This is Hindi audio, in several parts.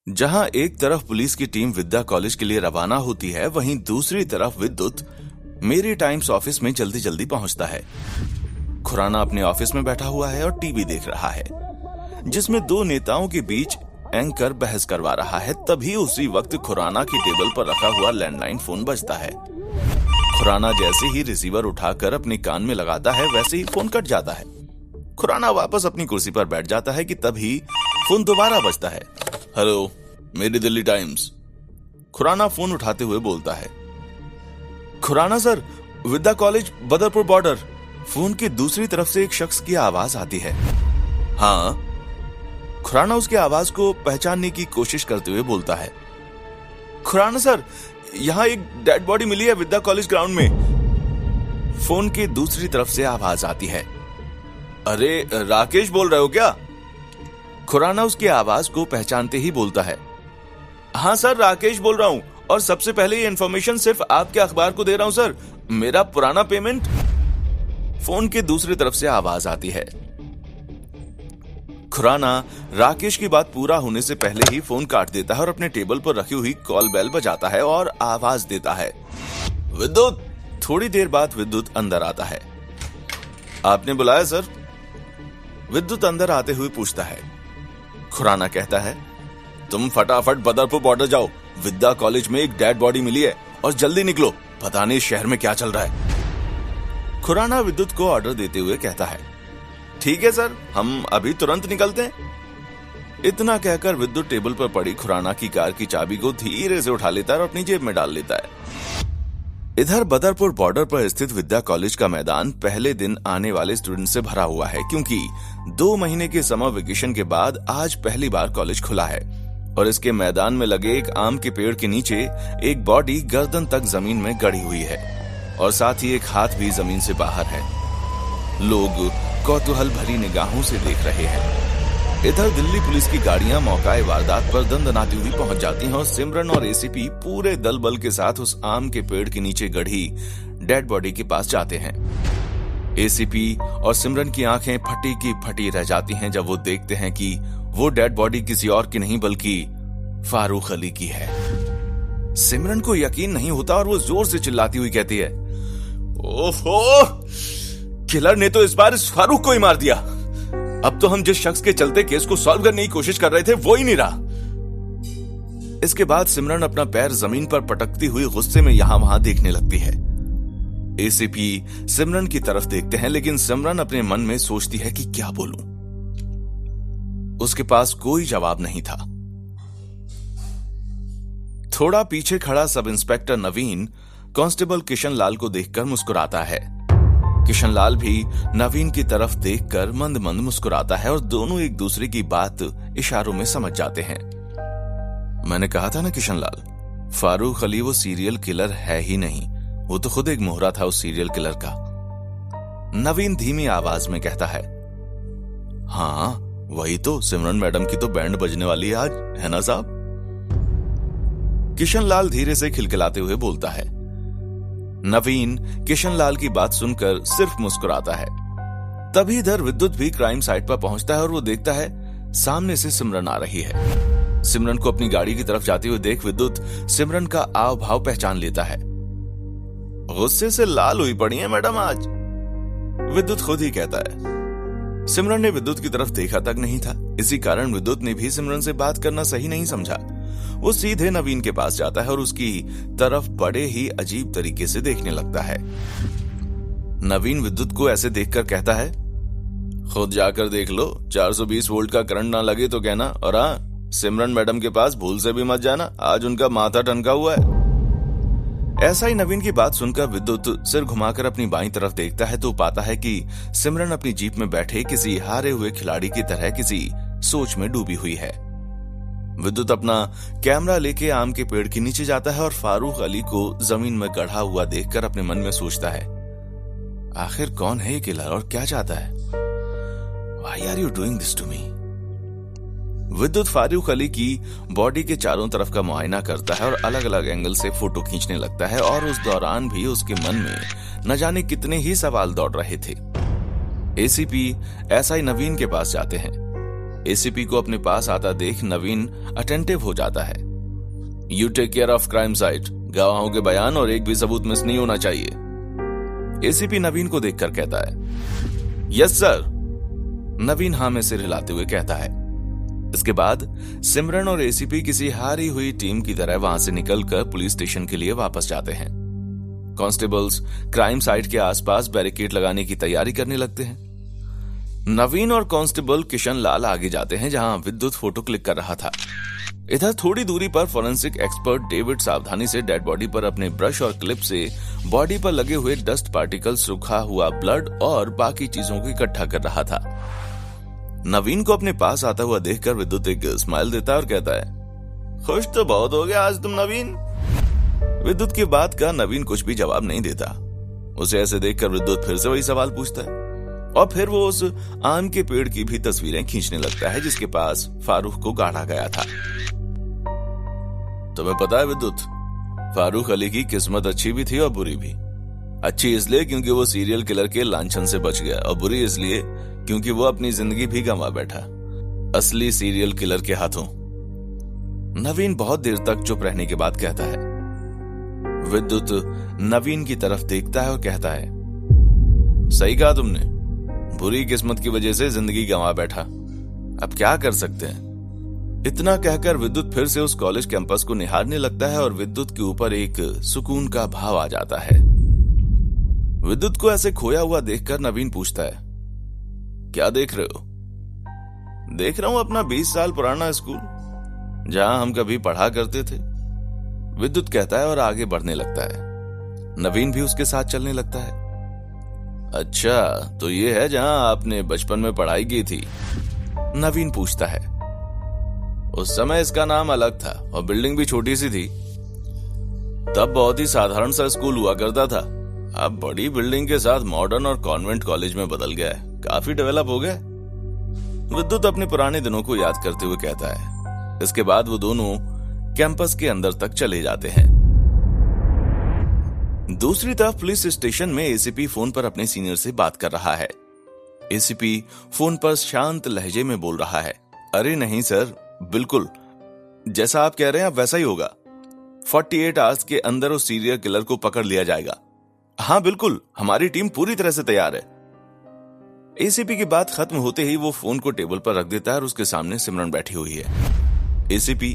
जहां एक तरफ पुलिस की टीम विद्या कॉलेज के लिए रवाना होती है, वहीं दूसरी तरफ विद्युत मेरी टाइम्स ऑफिस में जल्दी जल्दी पहुंचता है। खुराना अपने ऑफिस में बैठा हुआ है और टीवी देख रहा है, जिसमें दो नेताओं के बीच एंकर बहस करवा रहा है। तभी उसी वक्त खुराना की टेबल पर रखा हुआ लैंडलाइन फोन बजता है। खुराना जैसे ही रिसीवर उठाकर अपने कान में लगाता है, वैसे ही फोन कट जाता है। खुराना वापस अपनी कुर्सी पर बैठ जाता है कि तभी फोन दोबारा बजता है। हेलो, मेरी दिल्ली टाइम्स। खुराना फोन उठाते हुए बोलता है। खुराना सर, विद्या कॉलेज, बदरपुर बॉर्डर। फोन की दूसरी तरफ से एक शख्स की आवाज आती है। हाँ। खुराना उसकी आवाज को पहचानने की कोशिश करते हुए बोलता है। खुराना सर, यहां एक डेड बॉडी मिली है विद्या कॉलेज ग्राउंड में। फोन की दूसरी तरफ से आवाज आती है। अरे, राकेश बोल रहे हो क्या? खुराना उसकी आवाज को पहचानते ही बोलता है। हाँ सर, राकेश बोल रहा हूं, और सबसे पहले ये इन्फॉर्मेशन सिर्फ आपके अखबार को दे रहा हूं सर। मेरा पुराना पेमेंट। फोन की दूसरी तरफ से आवाज आती है। खुराना राकेश की बात पूरा होने से पहले ही फोन काट देता है और अपने टेबल पर रखी हुई कॉल बेल बजाता है और आवाज देता है, विद्युत। थोड़ी देर बाद विद्युत अंदर आता है। आपने बुलाया सर? विद्युत अंदर आते हुए पूछता है। खुराना कहता है, तुम फटाफट बदरपुर बॉर्डर जाओ। विद्या कॉलेज में एक डेड बॉडी मिली है और जल्दी निकलो, पता नहीं शहर में क्या चल रहा है। खुराना विद्युत को ऑर्डर देते हुए कहता है, ठीक है सर, हम अभी तुरंत निकलते हैं। इतना कहकर विद्युत टेबल पर पड़ी खुराना की कार की चाबी को धीरे से उठा लेता है और अपनी जेब में डाल लेता है। इधर बदरपुर बॉर्डर पर स्थित विद्या कॉलेज का मैदान पहले दिन आने वाले स्टूडेंट से भरा हुआ है, क्योंकि 2 महीने के समर वेकेशन के बाद आज पहली बार कॉलेज खुला है और इसके मैदान में लगे एक आम के पेड़ के नीचे एक बॉडी गर्दन तक जमीन में गड़ी हुई है और साथ ही एक हाथ भी जमीन से बाहर है। लोग कौतूहल भरी निगाहों से देख रहे हैं। इधर दिल्ली पुलिस की गाड़ियां मौकाए वारदात पर दंदनाती हुई पहुंच जाती हैं और सिमरन और एसीपी पूरे दल बल के साथ उस आम के पेड़ के नीचे गड़ी डेड बॉडी के पास जाते हैं। एसीपी और सिमरन की आंखें फटी की फटी रह जाती हैं जब वो देखते हैं कि वो डेड बॉडी किसी और की नहीं बल्कि फारूक अली की है। सिमरन को यकीन नहीं होता और वो जोर से चिल्लाती हुई कहती है, ओहो, किलर ने तो इस बार इस फारूक को ही मार दिया। अब तो हम जिस शख्स के चलते केस को सॉल्व करने की कोशिश कर रहे थे वो ही नहीं रहा। इसके बाद सिमरन अपना पैर जमीन पर पटकती हुई गुस्से में यहां वहां देखने लगती है। एसीपी सिमरन की तरफ देखते हैं, लेकिन सिमरन अपने मन में सोचती है कि क्या बोलूं। उसके पास कोई जवाब नहीं था। थोड़ा पीछे खड़ा सब इंस्पेक्टर नवीन कांस्टेबल किशन लाल को देखकर मुस्कुराता है। किशन लाल भी नवीन की तरफ देखकर मंद मंद मुस्कुराता है और दोनों एक दूसरे की बात इशारों में समझ जाते हैं। मैंने कहा था ना किशन लाल, फारूक अली वो सीरियल किलर है ही नहीं, वो तो खुद एक मोहरा था उस सीरियल किलर का। नवीन धीमी आवाज में कहता है। हाँ वही तो, सिमरन मैडम की तो बैंड बजने वाली है आज, है ना साहब? किशन लाल धीरे से खिलखिलाते हुए बोलता है। नवीन किशन लाल की बात सुनकर सिर्फ मुस्कुराता है। तभी इधर विद्युत भी क्राइम साइट पर पहुंचता है और वो देखता है सामने से सिमरन आ रही है। सिमरन को अपनी गाड़ी की तरफ जाते हुए देख विद्युत सिमरन का आव भाव पहचान लेता है। गुस्से से लाल हुई पड़ी है मैडम आज, विद्युत खुद ही कहता है। सिमरन ने विद्युत की तरफ देखा तक नहीं था, इसी कारण विद्युत ने भी सिमरन से बात करना सही नहीं समझा। वो सीधे नवीन के पास जाता है और उसकी तरफ बड़े ही अजीब तरीके से देखने लगता है। नवीन विद्युत को ऐसे देखकर कहता है, खुद जाकर देख लो, 420 वोल्ट का करंट ना लगे तो कहना, और हाँ, सिमरन मैडम के पास भूल से भी मत जाना, आज उनका माथा ठनका हुआ है। ऐसा ही नवीन की बात सुनकर विद्युत सिर घुमाकर अपनी बाईं तरफ देखता है तो पाता है कि सिमरन अपनी जीप में बैठे किसी हारे हुए खिलाड़ी की तरह किसी सोच में डूबी हुई है। विद्युत अपना कैमरा लेके आम के पेड़ के नीचे जाता है और फारूक अली को जमीन में गढ़ा हुआ देखकर अपने मन में सोचता है, आखिर कौन है ये किलर और क्या चाहता है? Why are you doing this to me? विद्युत फारूक अली की बॉडी के चारों तरफ का मुआयना करता है और अलग अलग एंगल से फोटो खींचने लगता है और उस दौरान भी उसके मन में न जाने कितने ही सवाल दौड़ रहे थे। एसीपी एसआई नवीन के पास जाते हैं। एसीपी को अपने पास आता देख नवीन अटेंटिव हो जाता है। You take care of crime site, गवाहों के बयान और एक भी सबूत मिस नहीं होना चाहिए। एसीपी नवीन को देखकर कहता है, यस सर। नवीन हाँ में सिर हिलाते हुए कहता है। इसके बाद सिमरन और एसीपी किसी हारी हुई टीम की तरह वहां से निकलकर पुलिस स्टेशन के लिए वापस जाते हैं। कांस्टेबल्स क्राइम साइट के आसपास बैरिकेड लगाने की तैयारी करने लगते हैं। नवीन और कांस्टेबल किशन लाल आगे जाते हैं जहां विद्युत फोटो क्लिक कर रहा था। इधर थोड़ी दूरी पर फोरेंसिक एक्सपर्ट डेविड सावधानी से डेड बॉडी पर अपने ब्रश और क्लिप से बॉडी पर लगे हुए डस्ट पार्टिकल, सूखा हुआ ब्लड और बाकी चीजों को इकट्ठा कर रहा था। नवीन को अपने पास आता हुआ देखकर विद्युत एक स्माइल देता है और कहता है, खुश तो बहुत हो गया आज तुम नवीन। विद्युत की बात का नवीन कुछ भी जवाब नहीं देता। उसे ऐसे देखकर विद्युत फिर से वही सवाल पूछता है और फिर वो उस आम के पेड़ की भी तस्वीरें खींचने लगता है जिसके पास फारूक को गाड़ा गया था। तुम्हें पता है विद्युत, फारूक अली की किस्मत अच्छी भी थी और बुरी भी। अच्छी इसलिए क्योंकि वो सीरियल किलर के लांछन से बच गया और बुरी इसलिए क्योंकि वो अपनी जिंदगी भी गंवा बैठा असली सीरियल किलर के हाथों। नवीन बहुत देर तक चुप रहने के बाद कहता है। विद्युत नवीन की तरफ देखता है और कहता है, सही कहा तुमने, बुरी किस्मत की वजह से जिंदगी गंवा बैठा, अब क्या कर सकते हैं। इतना कहकर विद्युत फिर से उस कॉलेज कैंपस को निहारने लगता है और विद्युत के ऊपर एक सुकून का भाव आ जाता है। विद्युत को ऐसे खोया हुआ देखकर नवीन पूछता है, क्या देख रहे हो? देख रहा हूं अपना 20 साल पुराना स्कूल जहां हम कभी पढ़ा करते थे, विद्युत कहता है और आगे बढ़ने लगता है। नवीन भी उसके साथ चलने लगता है। अच्छा, तो ये है जहां आपने बचपन में पढ़ाई की थी? नवीन पूछता है। उस समय इसका नाम अलग था और बिल्डिंग भी छोटी सी थी। तब बहुत ही साधारण सा स्कूल हुआ करता था, अब बड़ी बिल्डिंग के साथ मॉडर्न और कॉन्वेंट कॉलेज में बदल गया है, काफी डेवलप हो गया। विद्युत अपने पुराने दिनों को याद करते हुए कहता है। इसके बाद वो दोनों कैंपस के अंदर तक चले जाते हैं। दूसरी तरफ पुलिस स्टेशन में एसीपी फोन पर अपने सीनियर से बात कर रहा है। एसीपी फोन पर शांत लहजे में बोल रहा है, अरे नहीं सर, बिल्कुल जैसा आप कह रहे हैं अब वैसा ही होगा। 48 आवर्स के अंदर उस सीरियल किलर को पकड़ लिया जाएगा। हाँ बिल्कुल, हमारी टीम पूरी तरह से तैयार है। एसीपी की बात खत्म होते ही वो फोन को टेबल पर रख देता है और उसके सामने सिमरन बैठी हुई है। एसीपी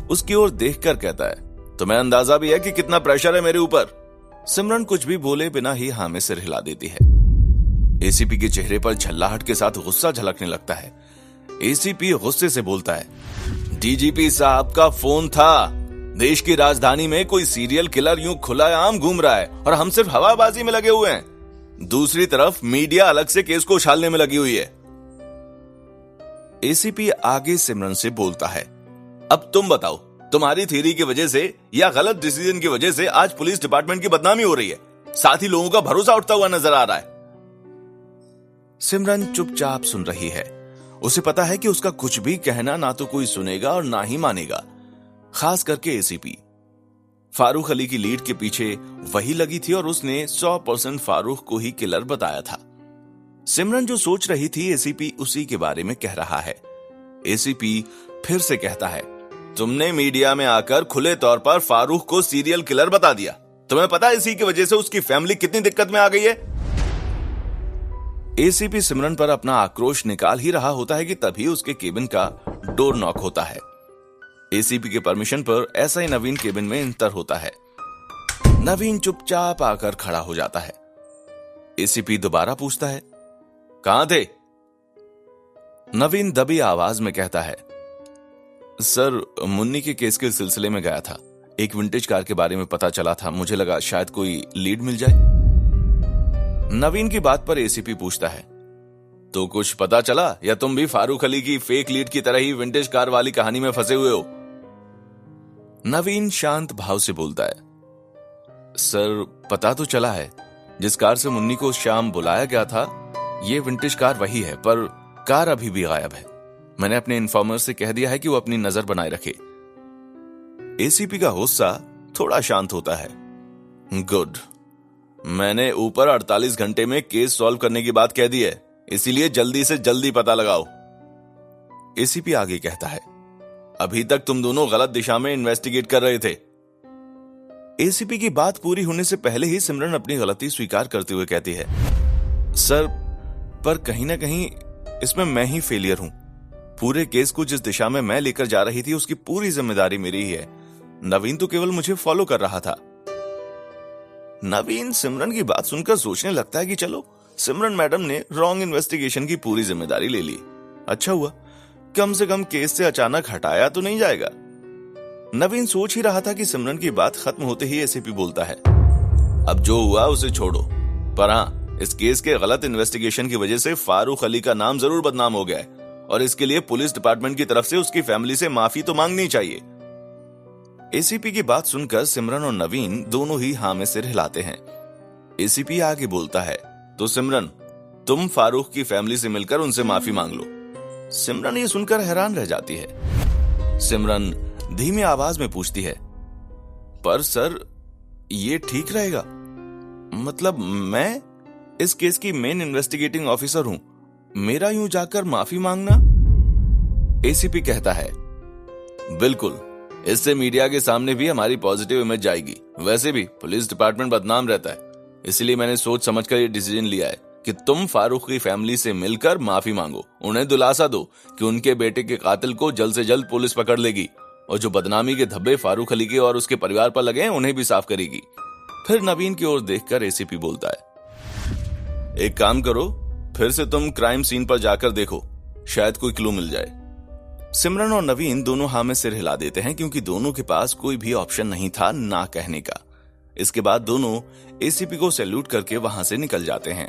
उसकी ओर देखकर कहता है, तुम्हें अंदाजा भी है कि कितना प्रेशर है मेरे ऊपर? सिमरन कुछ भी बोले बिना ही हाँ में सिर हिला देती है। एसीपी के चेहरे पर झल्लाहट के साथ गुस्सा झलकने लगता है। एसीपी गुस्से से बोलता है, डीजीपी साहब का फोन था। देश की राजधानी में कोई सीरियल किलर यूं खुलेआम घूम रहा है और हम सिर्फ हवाबाजी में लगे हुए हैं। दूसरी तरफ मीडिया अलग से केस को उछालने में लगी हुई है। एसीपी आगे सिमरन से बोलता है, अब तुम बताओ, तुम्हारी थ्योरी की वजह से या गलत डिसीजन की वजह से आज पुलिस डिपार्टमेंट की बदनामी हो रही है, साथ ही लोगों का भरोसा उठता हुआ नजर आ रहा है। सिमरन चुपचाप सुन रही है। उसे पता है कि उसका कुछ भी कहना ना तो कोई सुनेगा और ना ही मानेगा, खास करके एसीपी। फारूक अली की लीड के पीछे वही लगी थी और उसने 100% फारूक को ही किलर बताया था। सिमरन जो सोच रही थी एसीपी उसी के बारे में कह रहा है। एसीपी फिर से कहता है, तुमने मीडिया में आकर खुले तौर पर फारूक को सीरियल किलर बता दिया। तुम्हें पता है इसी की वजह से उसकी फैमिली कितनी दिक्कत में आ गई है? एसीपी सिमरन पर अपना आक्रोश निकाल ही रहा होता है कि तभी उसके केबिन का डोर नॉक होता है। एसीपी के परमिशन पर ऐसा ही नवीन केबिन में इंटर होता है। नवीन चुपचाप आकर खड़ा हो जाता है। एसीपी दोबारा पूछता है, कहां थे? नवीन दबी आवाज में कहता है, सर मुन्नी के केस के सिलसिले में गया था, एक विंटेज कार के बारे में पता चला था, मुझे लगा शायद कोई लीड मिल जाए। नवीन की बात पर एसीपी पूछता है, तो कुछ पता चला या तुम भी फारूक अली की फेक लीड की तरह ही विंटेज कार वाली कहानी में फंसे हुए हो? नवीन शांत भाव से बोलता है, सर पता तो चला है, जिस कार से मुन्नी को शाम बुलाया गया था ये विंटेज कार वही है, पर कार अभी भी गायब है। मैंने अपने इन्फॉर्मर से कह दिया है कि वो अपनी नजर बनाए रखे। एसीपी का गुस्सा थोड़ा शांत होता है। गुड, मैंने ऊपर 48 घंटे में केस सॉल्व करने की बात कह दी है, इसीलिए जल्दी से जल्दी पता लगाओ। एसीपी आगे कहता है, अभी तक तुम दोनों गलत दिशा में इन्वेस्टिगेट कर रहे थे। एसीपी की बात पूरी होने से पहले ही सिमरन अपनी गलती स्वीकार करते हुए कहती है, सर, पर कहीं ना कहीं इसमें मैं ही फेलियर हूं। पूरे केस को जिस दिशा में मैं लेकर जा रही थी उसकी पूरी जिम्मेदारी मेरी ही है। नवीन तो केवल मुझे फॉलो कर रहा था। नवीन सिमरन की बात सुनकर सोचने लगता है कि चलो, सिमरन मैडम ने रॉन्ग इन्वेस्टिगेशन की पूरी जिम्मेदारी ले ली। अच्छा हुआ, कम से कम केस से अचानक हटाया तो नहीं जाएगा। नवीन सोच ही रहा था कि सिमरन की बात खत्म होते ही एसीपी बोलता है, अब जो हुआ उसे छोड़ो, पर हाँ, इस केस के गलत इन्वेस्टिगेशन की वजह से फारूक अली का नाम जरूर बदनाम हो गया है और इसके लिए पुलिस डिपार्टमेंट की तरफ से उसकी फैमिली से माफी तो मांगनी चाहिए। एसीपी की बात सुनकर सिमरन और नवीन दोनों ही हाँ में सिर हिलाते हैं। एसीपी आगे बोलता है, तो सिमरन, तुम फारूक की फैमिली से मिलकर उनसे माफी मांग लो। सिमरन ये सुनकर हैरान रह जाती है। सिमरन धीमी आवाज में पूछती है, पर सर, ये ठीक रहेगा? मतलब मैं इस केस की मेन इन्वेस्टिगेटिंग ऑफिसर हूं, मेरा यूं जाकर माफी मांगना? एसीपी कहता है, बिल्कुल, इससे मीडिया के सामने भी हमारी पॉजिटिव इमेज जाएगी। वैसे भी पुलिस डिपार्टमेंट बदनाम रहता है, इसलिए मैंने सोच समझकर ये डिसीजन लिया है कि तुम फारूक की फैमिली से मिलकर माफी मांगो, उन्हें दिलासा दो कि उनके बेटे के कातिल को जल्द से जल्द पुलिस पकड़ लेगी और जो बदनामी के धब्बे फारूक अली के और उसके परिवार पर लगे हैं उन्हें भी साफ करेगी। फिर नवीन की ओर देखकर एसीपी बोलता है, एक काम करो, फिर से तुम क्राइम सीन पर जाकर देखो, शायद कोई क्लू मिल जाए। सिमरन और नवीन दोनों हाँ में सिर हिला देते हैं क्योंकि दोनों के पास कोई भी ऑप्शन नहीं था ना कहने का। इसके बाद दोनों एसीपी को सैल्यूट करके वहां से निकल जाते हैं।